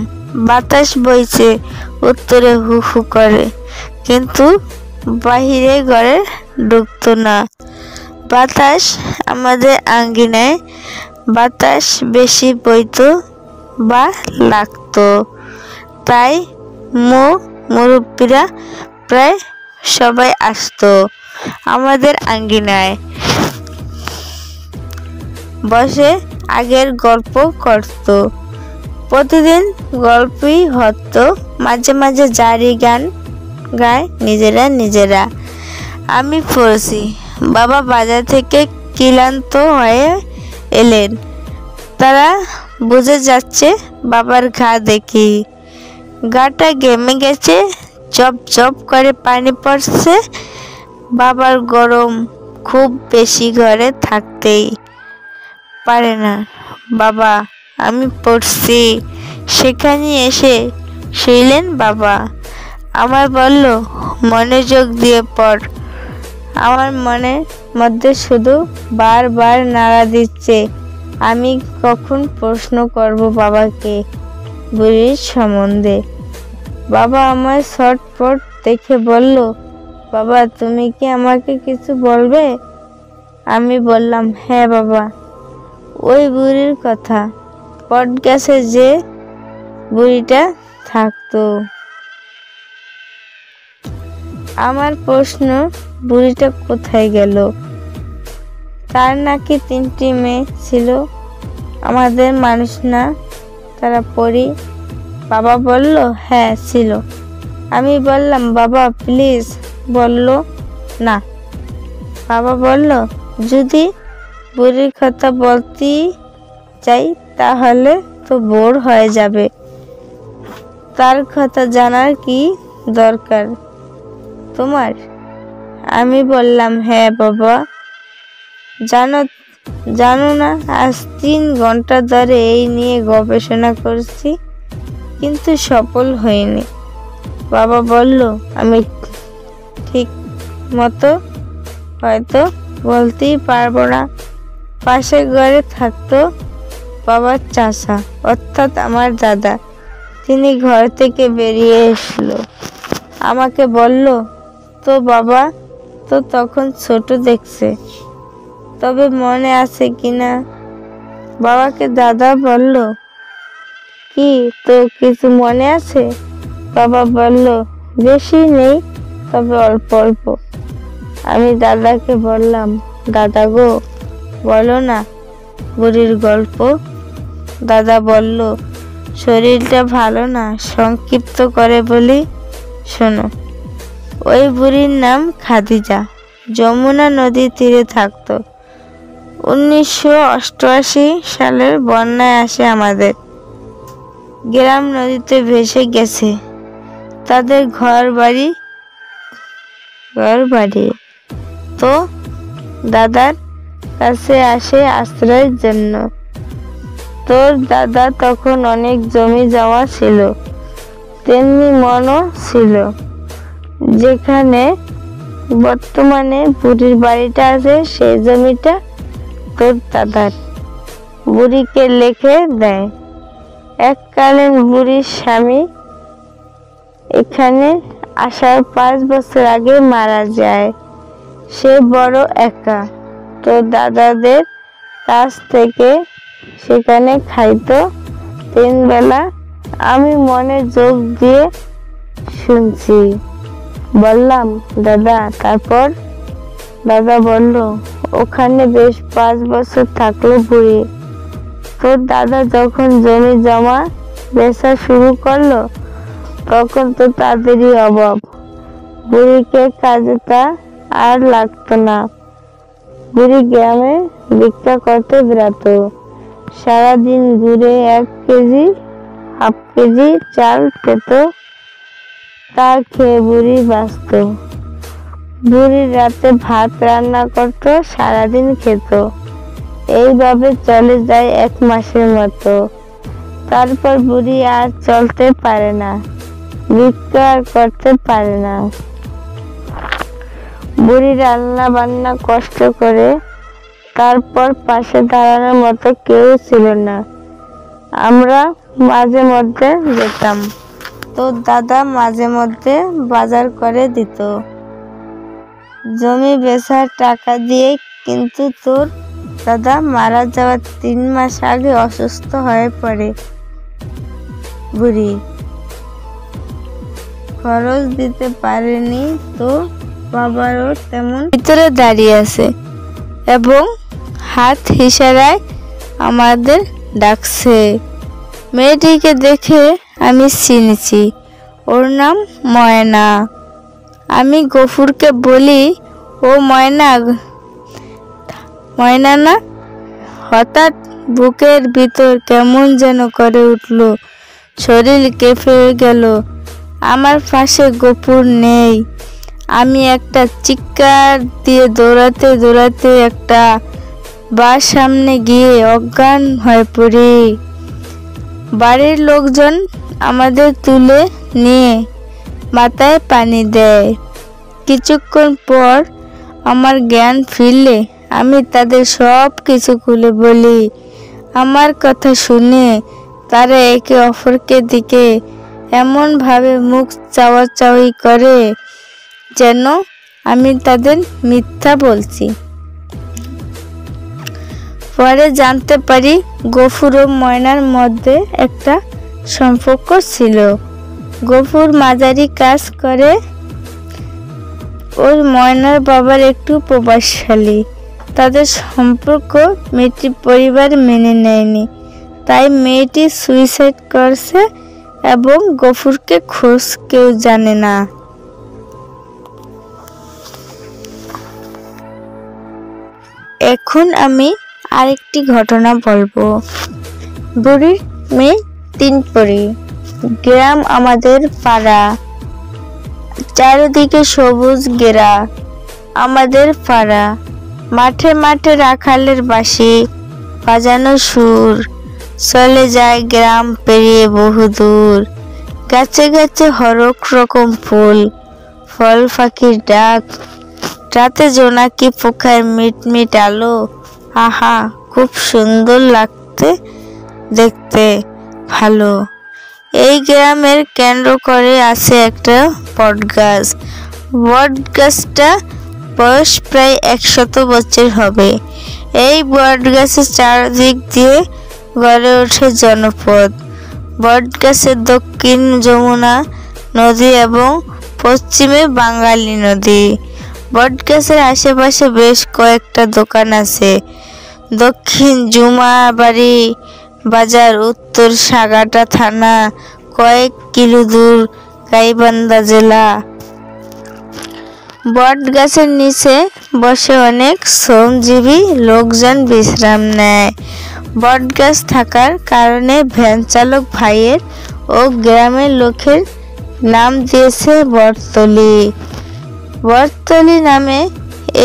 বাতাস বইছে উত্তরে হু হু করে, কিন্তু বাহিরে ঘরে ঢুকতো না। বাতাস আমাদের আঙ্গিনায় বাতাস বেশি বইতো বা লাগতো, তাই মুরব্বীরা প্রায় সবাই আসতো আমাদের আঙ্গিনায় বসে আগের গল্প করত। প্রতিদিন গল্পই হতো, মাঝে মাঝে জারি গান গায় নিজেরা। আমি পড়ছি। বাবা বাজার থেকে ক্লান্ত হয়ে এলেন। তারা বুঝে যাচ্ছে বাবার ঘা দেখি, গাটা ঘেমে গেছে, জপ জপ করে পানি পড়ছে। বাবার গরম খুব বেশি, ঘরে থাকতেই পারে না। বাবা আমি পড়ছি। সেখানে এসে শুইলেন বাবা। আমার বলল, মনোযোগ দিয়ে পড়। আমার মনের মধ্যে শুধু বারবার নাড়া দিচ্ছে, আমি কখন প্রশ্ন করব বাবাকে বুড়ির সম্বন্ধে। বাবা আমার ছটফট দেখে বলল, বাবা তুমি কি আমাকে কিছু বলবে? আমি বললাম, হ্যাঁ বাবা, ওই বুড়ির কথা, বট গাছে যে বুড়িটা থাকতো। আমার প্রশ্ন, বুড়িটা কোথায় গেল? তার নাকি 3টি মেয়ে ছিল, আমাদের মানুষ না তারা পড়ি। বাবা বলল, হ্যাঁ ছিল। আমি বললাম, বাবা প্লিজ বলল না। বাবা বলল, যদি বুড়ির কথা বলতে চাই তাহলে তো বোর হয়ে যাবে, তার কথা জানার কি দরকার তোমার? আমি বললাম, হ্যাঁ বাবা, জানো না আজ 3 ঘন্টা ধরে এই নিয়ে গবেষণা করছি, কিন্তু সফল হইনি। বাবা বলল, আমি ঠিক মতো হয়তো বলতেই পারবো না। পাশের ঘরে থাকতো বাবার চাচা, অর্থাৎ আমার দাদা। তিনি ঘর থেকে বেরিয়ে এসলো, আমাকে বলল, তো বাবা তো তখন ছোট দেখছে, তবে মনে আছে কিনা? বাবাকে দাদা বলল, কি তো কিছু মনে আছে? বাবা বলল, বেশি নেই, তবে অল্প অল্প। আমি দাদাকে বললাম, দাদা গো, বলো না বুড়ির গল্প। দাদা বলল, শরীরটা ভালো না, সংক্ষিপ্ত করে বলি, শোনো। ওই বুড়ির নাম খাদিজা, যমুনা নদীর তীরে থাকত। 1988 সালের বন্যায় আসে আমাদের গ্রাম, নদীতে ভেসে গেছে তাদের ঘর বাড়ি। তো দাদার কাছে আসে আশ্রয়ের জন্য। তোর দাদা তখন অনেক জমি জমা ছিল, তেমনি মনও ছিল। যেখানে বর্তমানে বুড়ির বাড়িটা আছে, সেই জমিটা তোর দাদার। বুড়িকে লিখে দেয়। এককালীন বুড়ির স্বামী এখানে আসার 5 বছর আগে মারা যায়। সে বড় একা। তোর দাদাদের কাছ থেকে সেখানে খাইতো 3 বেলা। আমি মনে যোগ দিয়ে শুনছি। বললাম, দাদা তারপর? দাদা বলল, ওখানে বেশ 5 বছর থাকলো বুড়ি। তোর দাদা যখন জমি জমা বেচা শুরু করলো, তখন তো তাদেরই অভাব। বুড়িকে কাজে তা আর লাগতো না। বুড়ি গ্রামে ভিক্ষা করতে বেরাতো। সারাদিন ঘুরে 1 কেজি, হাফ কেজি চাল পেত, তা খেয়ে বুড়ি বাঁচত। বুড়ি রাতে ভাত রান্না করত, সারাদিন খেত। এইভাবে চলে যায় 1 মাসের মতো। তারপর বুড়ি আর চলতে পারে না, ভিক্ষা আর করতে পারে না। বুড়ি রান্না বান্না কষ্ট করে, তারপর পাশে দাঁড়ানোর মতো কেউ ছিল না। আমরা মাঝে মধ্যে যেতাম। তোর দাদা মাঝে মধ্যে বাজার করে দিত জমি বেচার টাকা দিয়ে। কিন্তু তোর দাদা মারা যাওয়ার 3 মাস আগে অসুস্থ হয়ে পড়ে। বুড়ি খরচ দিতে পারেনি, তো বাবারও তেমন। ভিতরে দাঁড়িয়ে আছে এবং হাত ইশারায় আমাদের ডাকছে। মেয়েটিকে দেখে আমি চিনেছি, ওর নাম ময়না। আমি গফুরকে বলি, ও ময়না, ময়না না? হঠাৎ বুকের ভিতর কেমন যেন করে উঠল, শরীর কেঁপে গেল। আমার পাশে গফুর নেই। আমি একটা চিৎকার দিয়ে দৌড়াতে দৌড়াতে একটা বাস সামনে গিয়ে অজ্ঞান হয়ে পড়ি। বাড়ির লোকজন আমাদের তুলে নিয়ে মাথায় পানি দেয়। কিছুক্ষণ পর আমার জ্ঞান ফিরলে আমি তাদের সব কিছু খুলে বলি। আমার কথা শুনে তারা একে অপরকে দিকে এমন ভাবে মুখ চাওয়াচাওয়ি করে যেন আমি তাদের মিথ্যা বলছি। পরে জানতে পারি গফুর ও ময়নার মধ্যে একটা সম্পর্ক ছিল। গফুর মাঝারি কাজ করে। ওর ময়নার বাবার একটু প্রভাবশালী। তাদের সম্পর্ক মেয়েটির পরিবার মেনে নেয়নি, তাই মেয়েটি সুইসাইড করছে এবং গফুরকে খোঁজ কেউ জানে না। এখন আমি আরেকটি ঘটনা বলবো। বুড়ির মেয়ে 3 পরি। গ্রাম আমাদের পাড়া, চারিদিকে সবুজ ঘেরা আমাদের পাড়া। মাঠে মাঠে রাখালের বাঁশি বাজানো সুর চলে যায় গ্রাম পেরিয়ে বহুদূর। গাছে গাছে হরেক রকম ফুল, ফল পাখির ডাক, রাতে জোনাকি পোকার মিটমিট আলো। আহা, খুব সুন্দর লাগতে, দেখতে ভালো। এই গ্রামের কেন্দ্র করে আছে একটা বটগাছ। বটগাছটা বয়স প্রায় 100 বছর হবে। এই বটগাছের চারদিক দিয়ে গড়ে ওঠে জনপদ। বটগাছের দক্ষিণ যমুনা নদী এবং পশ্চিমে বাঙালি নদী। বটগাছের আশেপাশে বেশ কয়েকটা দোকান আছে। দক্ষিণ জুমাবাড়ি বাজার, উত্তর সাগাটা থানা, কয়েক কিলো দূর গাইবান্ধা জেলা। বটগাছের নিচে বসে অনেক শ্রমজীবী লোকজন বিশ্রাম নেয়। বটগাছ থাকার কারণে ভ্যান চালক ভাইয়ের ও গ্রামের লোকের নাম দিয়েছে বটতলী। বটতলী নামে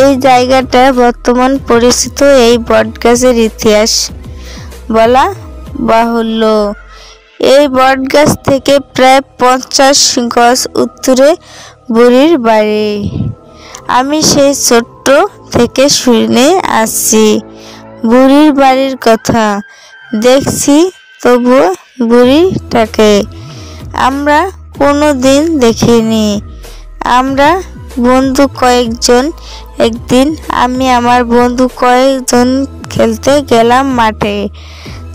এই জায়গাটা বর্তমান পরিচিত। এই বটগাছের ইতিহাস বলা বাহুল্য। এই বটগাছ থেকে প্রায় 50 গজ উত্তরে বুড়ির বাড়ি। আমি সেই ছোট্ট থেকে শুনে আসছি বুড়ির বাড়ির কথা। দেখছি তবুও বুড়িটাকে আমরা কোনো দিন দেখিনি। আমরা বন্ধু কয়েকজন একদিন আমি আমার বন্ধু কয়েকজন খেলতে গেলাম মাঠে।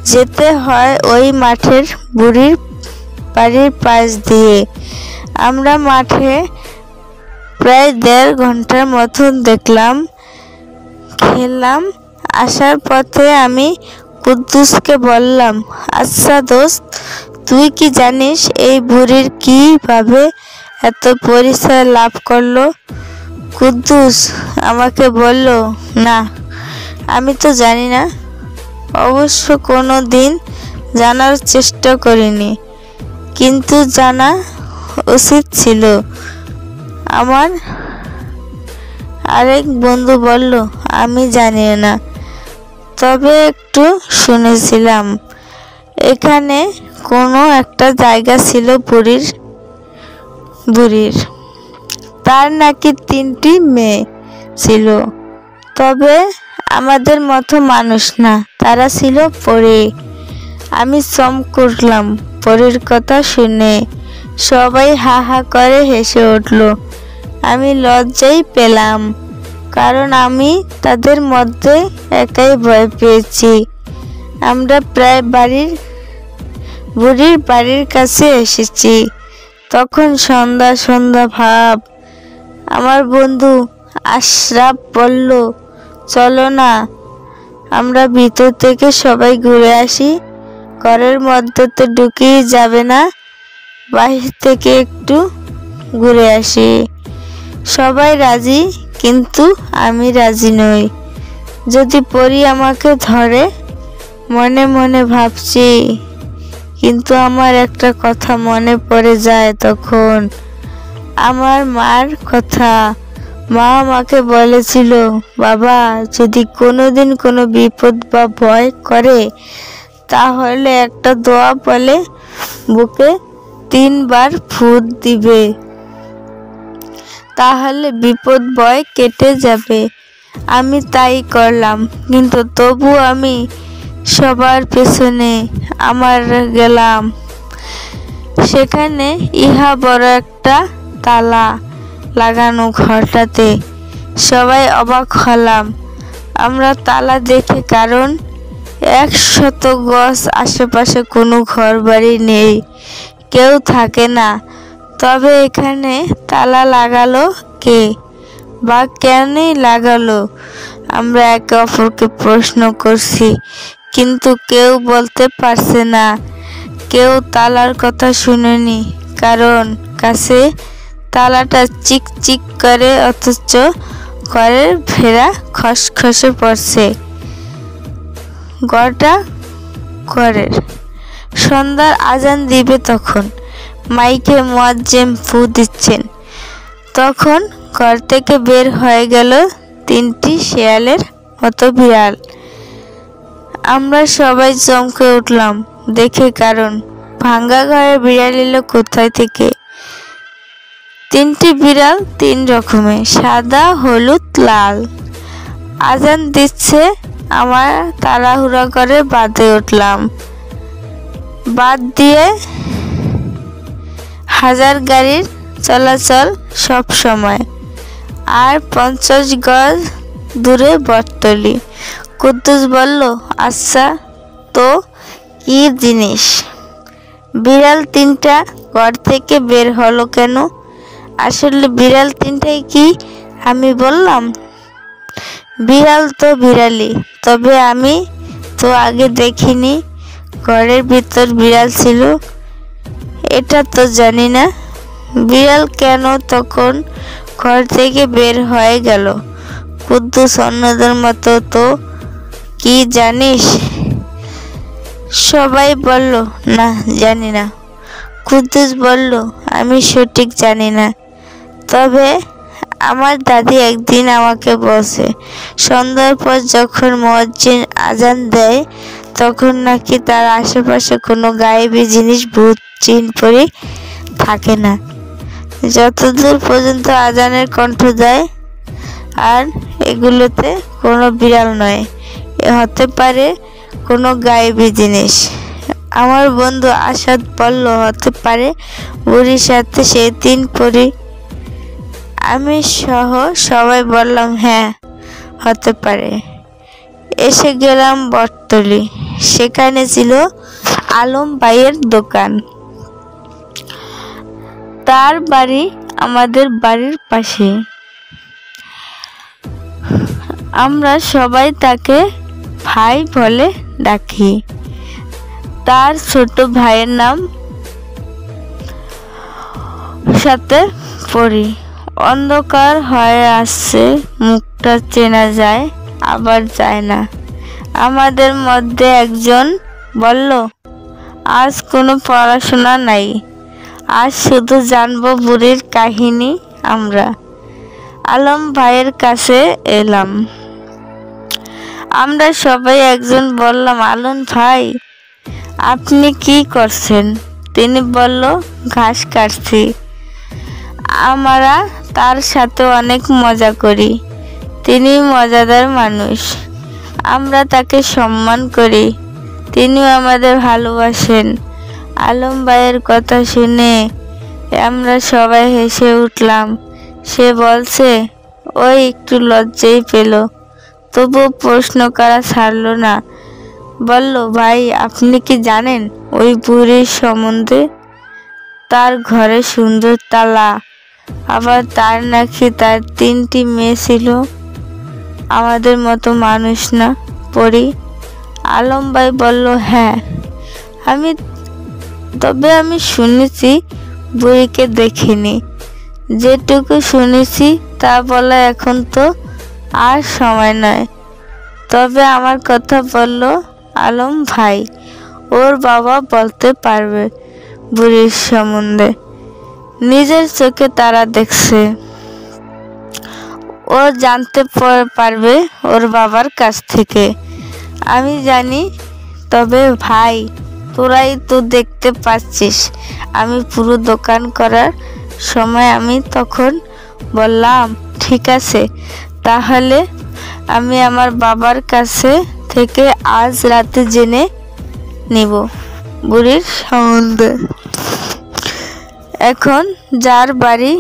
যেতে হয় ওই মাঠের বুড়ির বাড়ির পাশ দিয়ে। আমরা মাঠে প্রায় 1.5 ঘন্টার মতন দেখলাম, খেললাম। আসার পথে আমি কুদ্দুসকে বললাম, আচ্ছা দোস্ত, তুই কি জানিস এই বুড়ির কিভাবে এত পরিচয় লাভ করলো? কুদ্দুস আমাকে বলল, না আমি তো জানি না, অবশ্য কোনো দিন জানার চেষ্টা করিনি, কিন্তু জানা উচিত ছিল। আমার আরেক বন্ধু বলল, আমি জানি না, তবে একটু শুনেছিলাম এখানে কোনো একটা জায়গা ছিল বুড়ির। তার নাকি 3টি মেয়ে ছিল, তবে আমাদের মতো মানুষ না, তারা ছিল পরী। আমি চমক উঠলাম পরীর কথা শুনে। সবাই হা হা করে হেসে উঠল। আমি লজ্জাই পেলাম, কারণ আমি তাদের মধ্যে একাই ভয় পেয়েছি। আমরা প্রায় বুড়ির বাড়ির কাছে এসেছি। তখন সন্ধ্যা সন্ধ্যা ভাব। আমার বন্ধু আশরাফ বলল, চলো না আমরা ভিতর থেকে সবাই ঘুরে আসি। ঘরের মধ্যে তো ঢুকেই যাবে না, বাহির থেকে একটু ঘুরে আসি। সবাই রাজি, কিন্তু আমি রাজি নই। যদি পরী আমাকে ধরে, মনে মনে ভাবছি। কিন্তু আমার একটা কথা মনে পড়ে যায় তখন, আমার মার কথা। মা আমাকে বলেছিল, বাবা যদি কোনোদিন কোনো বিপদ বা ভয় করে, তাহলে একটা দোয়া বলে বুকে 3 বার ফুঁক দিবে, তাহলে বিপদ ভয় কেটে যাবে। আমি তাই করলাম, কিন্তু তবু আমি সবার পেছনে গেলাম। সেখানে ইহা বড় একটা তালা লাগানো ঘরটাতে। সবাই অবাক হলাম আমরা তালা দেখে, কারণ 100 গজ আশেপাশে কোনো ঘর বাড়ি নেই, কেউ থাকে না। তবে এখানে তালা লাগালো কে বা কেনই লাগালো? আমরা একে অপরকে প্রশ্ন করছি, কিন্তু কেউ বলতে পারছে না। কেউ তালার কথা শুনেনি, কারণ কাছে তালাটা চিক চিক করে, অথচ ঘরের ভেড়া খসখসে পড়ছে। ঘরের সন্ধ্যার আজান দিবে তখন। মাইকে মুয়াজ্জিন ফু দিচ্ছেন। তখন ঘর থেকে বের হয়ে গেল 3টি শেয়ালের মতো বিড়াল। আমরা সবাই চমকে উঠলাম দেখে, কারণ ভাঙ্গা ঘরে বিড়াল এলো কোথায় থেকে? 3টি বিড়াল 3 রকমের, সাদা, হলুদ, লাল। আজান দিচ্ছে, আমার তাড়াহুড়া করে বাঁধে উঠলাম। বাদ দিয়ে হাজার গাড়ির চলাচল সব সময়। আর 50 গজ দূরে বটতলী। কুদ্দুস বলল, আচ্ছা তো কি জিনিস? বিড়াল তিনটা ঘর থেকে বের হলো কেন? আসলে বিড়াল তিনটাই কি আমি বললাম? বিড়াল তো বিড়ালই, তবে আমি তো আগে দেখিনি ঘরের ভিতর বিড়াল ছিল, এটা তো জানি না। বিড়াল কেন তখন ঘর থেকে বের হয়ে গেল? কুদ্দুস অন্যদের মতো, তো কি জানিস? সবাই বলল, না জানি না। কুদ্দুস বলল, আমি সঠিক জানি না, তবে আমার দাদি একদিন আমাকে বলছে সন্ধ্যার পর যখন মুয়াজ্জিন আজান দেয় তখন নাকি তার আশেপাশে কোনো গায়েবী জিনিস, ভূত, জিন, পরি থাকে না যতদূর পর্যন্ত আজানের কণ্ঠ দেয়। আর এগুলোতে কোনো বিড়াল নয়, এ হতে পারে কোনো গায়েবী জিনিস। আমার বন্ধু আসাদ বলল, হতে পারে বুড়ির সাথে সেই 3 পরি। আমি সহ সবাই বললাম, হ্যাঁ হতে পারে। এসে গেলাম বটতলী। সেখানে ছিল আলম ভাইয়ের দোকান। তার বাড়ি আমাদের বাড়ির পাশে। আমরা সবাই তাকে ভাই বলে ডাকি। তার ছোট ভাইয়ের নাম সাথে পরি। অন্ধকার হয়ে আসছে, মুখটা চেনা যায় আবার যায় না। আমাদের মধ্যে একজন বলল, আজ কোনো পড়াশোনা নাই, আজ শুধু জানবো বুড়ির কাহিনী। আমরা আলম ভাইয়ের কাছে এলাম। আমরা সবাই একজন বললাম, আলম ভাই আপনি কি করছেন? তিনি বলল, ঘাস কাটছি। আমরা তার সাথে অনেক মজা করি, তিনি মজাদার মানুষ, আমরা তাকে সম্মান করি, তিনিও আমাদের ভালোবাসেন। আলম ভাইয়ের কথা শুনে আমরা সবাই হেসে উঠলাম। সে বলছে, ওই একটু লজ্জাই পেল, তবু প্রশ্ন করা ছাড়ল না। বলল, ভাই আপনি কি জানেন ওই বুড়ির সম্বন্ধে? তার ঘরে সুন্দর তালা, আবার তার নাকি তার 3টি মেয়ে ছিল, আমাদের মতো মানুষ না, পরি। আলম ভাই বলল, হ্যাঁ তবে আমি শুনেছি, বুড়িকে দেখিনি। যেটুকু শুনেছি তা বলা এখন তো আর সময় নয়। তবে আমার কথা বলল আলম ভাই, ওর বাবা বলতে পারবে বুড়ির সম্বন্ধে, নিজের চোখে তারা দেখছে, ও জানতে পারবে ওর বাবার কাছ থেকে। আমি জানি, তবে ভাই তোরাই তো দেখতে পাচ্ছিস আমি পুরো দোকান করার সময় আমি তখন বললাম, ঠিক আছে তাহলে আমি আমার বাবার কাছে থেকে আজ রাতে জেনে নিব বুড়ির সম্বন্ধে। এখন যার বাড়ি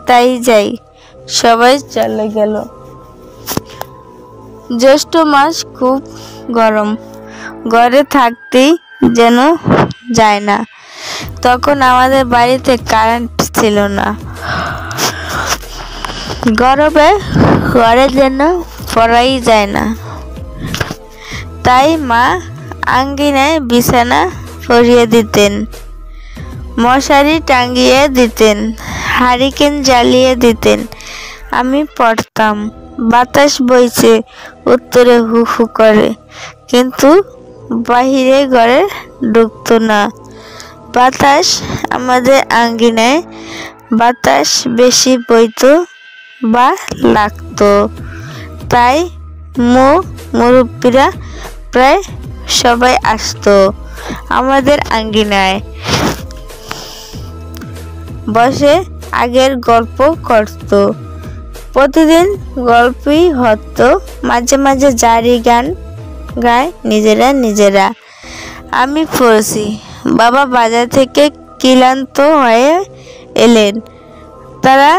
তাই যাই। সবাই চলে গেল। জ্যৈষ্ঠ মাস, খুব গরম, ঘরে থাকতেই যেন যায় না। তখন আমাদের বাড়িতে কারেন্ট ছিল না। গরমে ঘরে যেন পড়াই যায় না। তাই মা আঙ্গিনায় বিছানা পরিয়ে দিতেন, মশারি টাঙিয়ে দিতেন, হারিকেন জ্বালিয়ে দিতেন। আমি পড়তাম। বাতাস বইছে উত্তরে হু হু করে, কিন্তু বাহিরে ঘরে ঢুকতো না। বাতাস আমাদের আঙ্গিনায় বাতাস বেশি বইতো বা লাগতো, তাই মুরব্বীরা প্রায় সবাই আসতো আমাদের আঙ্গিনায় বসে আগের গল্প করতো। প্রতিদিন গল্পই হতো, মাঝে মাঝে জারি গান গায় নিজেরা নিজেরা। আমি পড়ছি, বাবা বাজার থেকে ক্লান্ত হয়ে এলেন। তারা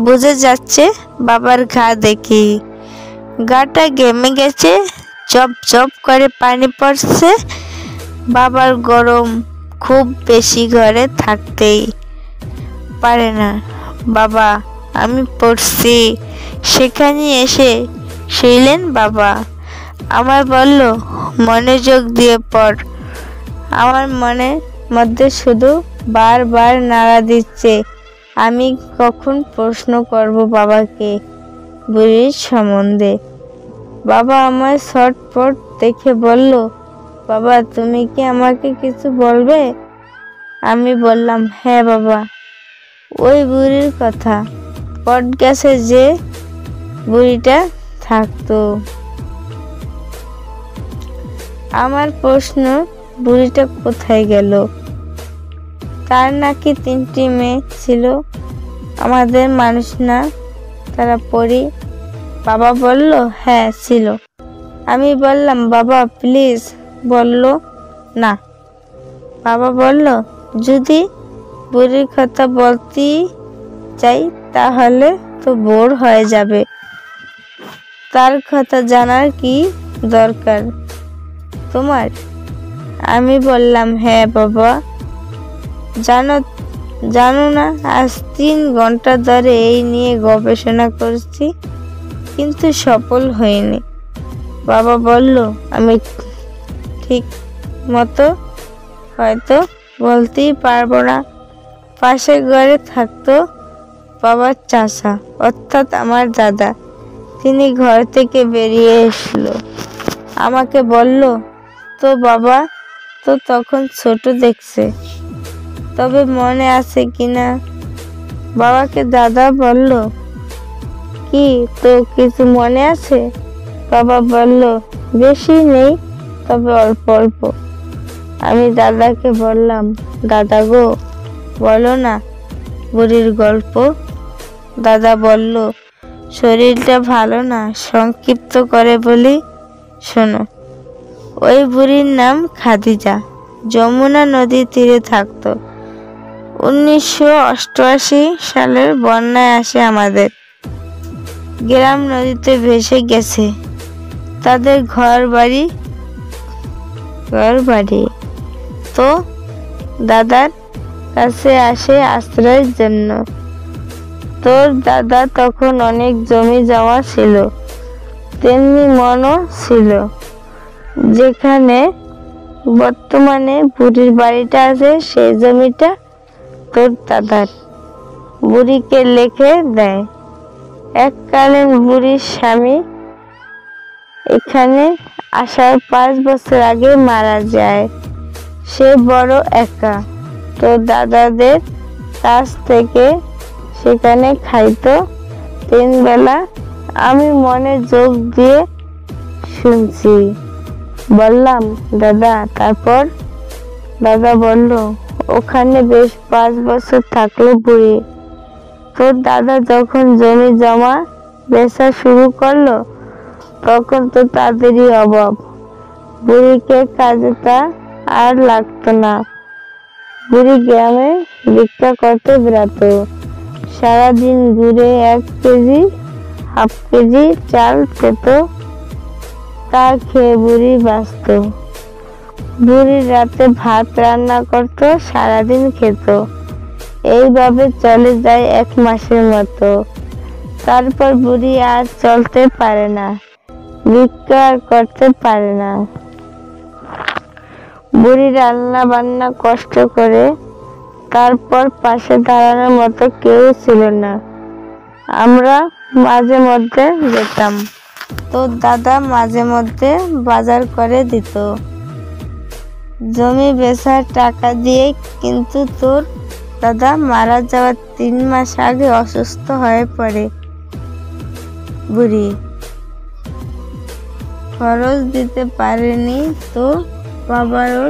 বুঝে যাচ্ছে বাবার ঘা দেখি, গাটা ঘেমে গেছে, চপ চপ করে পানি পড়ছে। বাবার গরম খুব বেশি, ঘরে থাকতেই পারে না। বাবা, আমি পড়ছি। সেখানে এসে শুইলেন বাবা। আমার বলল, মনোযোগ দিয়ে পড়। আমার মনের মধ্যে শুধু বারবার নাড়া দিচ্ছে, আমি কখন প্রশ্ন করব বাবাকে বুড়ির সম্বন্ধে। বাবা আমার ছটফট দেখে বলল, বাবা তুমি কি আমাকে কিছু বলবে? আমি বললাম, হ্যাঁ বাবা, ওই বুড়ির কথা, বট গাছে যে বুড়িটা থাকতো। আমার প্রশ্ন, বুড়িটা কোথায় গেল? তার নাকি 3টি মেয়ে ছিল, আমাদের মানুষ না, তারা পড়ি। বাবা বলল, হ্যাঁ ছিল। আমি বললাম, বাবা প্লিজ বলল না। বাবা বলল, যদি বুড়ির কথা বলতে চাই তাহলে তো বোর হয়ে যাবে, তার কথা জানার কি দরকার তোমার? আমি বললাম, হ্যাঁ বাবা, জানো না, আজ 3 ঘন্টা ধরে এই নিয়ে গবেষণা করছি, কিন্তু সফল হয়নি। বাবা বলল, আমি ঠিক মতো হয়তো বলতেই পারবো না। পাশের ঘরে থাকতো বাবার চাচা, অর্থাৎ আমার দাদা। তিনি ঘর থেকে বেরিয়ে এসলো, আমাকে বলল, তো বাবা তো তখন ছোট দেখছে, তবে মনে আছে কিনা? বাবাকে দাদা বলল, কি তো কিছু মনে আছে? বাবা বলল, বেশি নেই, তবে অল্প অল্প। আমি দাদাকে বললাম, দাদা গো, বলো না বুড়ির গল্প। দাদা বলল, শরীরটা ভালো না, সংক্ষিপ্ত করে বলি শোনো। ওই বুড়ির নাম খাদিজা, যমুনা নদীর তীরে থাকতো। 1988 সালের বন্যায় আসে আমাদের গ্রাম, নদীতে ভেসে গেছে তাদের ঘর বাড়ি। তো দাদার কাছে আসে আশ্রয়ের জন্য। তোর দাদা তখন অনেক জমি জমা ছিল, তেমনি মনও ছিল। যেখানে বর্তমানে বুড়ির বাড়িটা আছে, সেই জমিটা তোর দাদার। বুড়িকে লিখে দেয়। এককালীন বুড়ির স্বামী এখানে আসার 5 বছর আগে মারা যায়। সে বড় একা, তোর দাদাদের কাছ থেকে সেখানে খাইতো 3 বেলা। আমি মনে যোগ দিয়ে শুনছি। বললাম, দাদা তারপর? দাদা বলল, ওখানে বেশ 5 বছর থাকলো বুড়ি। তোর দাদা যখন জমি জমা বেচা শুরু করলো, তখন তো তাদেরই অভাব। বুড়িকে কাজটা আর লাগতো না। বুড়ি গ্রামে ভিক্ষা করতে বেরাতো। সারাদিন ঘুরে 1 কেজি, হাফ কেজি চাল পেত, তা খেয়ে বুড়ি বাঁচত। বুড়ি রাতে ভাত রান্না করত, সারাদিন খেত। এইভাবে চলে যায় 1 মাসের মতো। তারপর বুড়ি আর চলতে পারে না, ভিক্ষা আর করতে পারে না। বুড়ি রান্না বান্না কষ্ট করে, তারপর পাশে দাঁড়ানোর মতো কেউ ছিল না। আমরা মাঝে মধ্যে যেতাম, তোর দাদা মাঝে মধ্যে বাজার করে দিত জমি বেচার টাকা দিয়ে। কিন্তু তোর দাদা মারা যাওয়ার 3 মাস আগে অসুস্থ হয়ে পড়ে বুড়ি। খরচ দিতে পারেনি তো বাবারও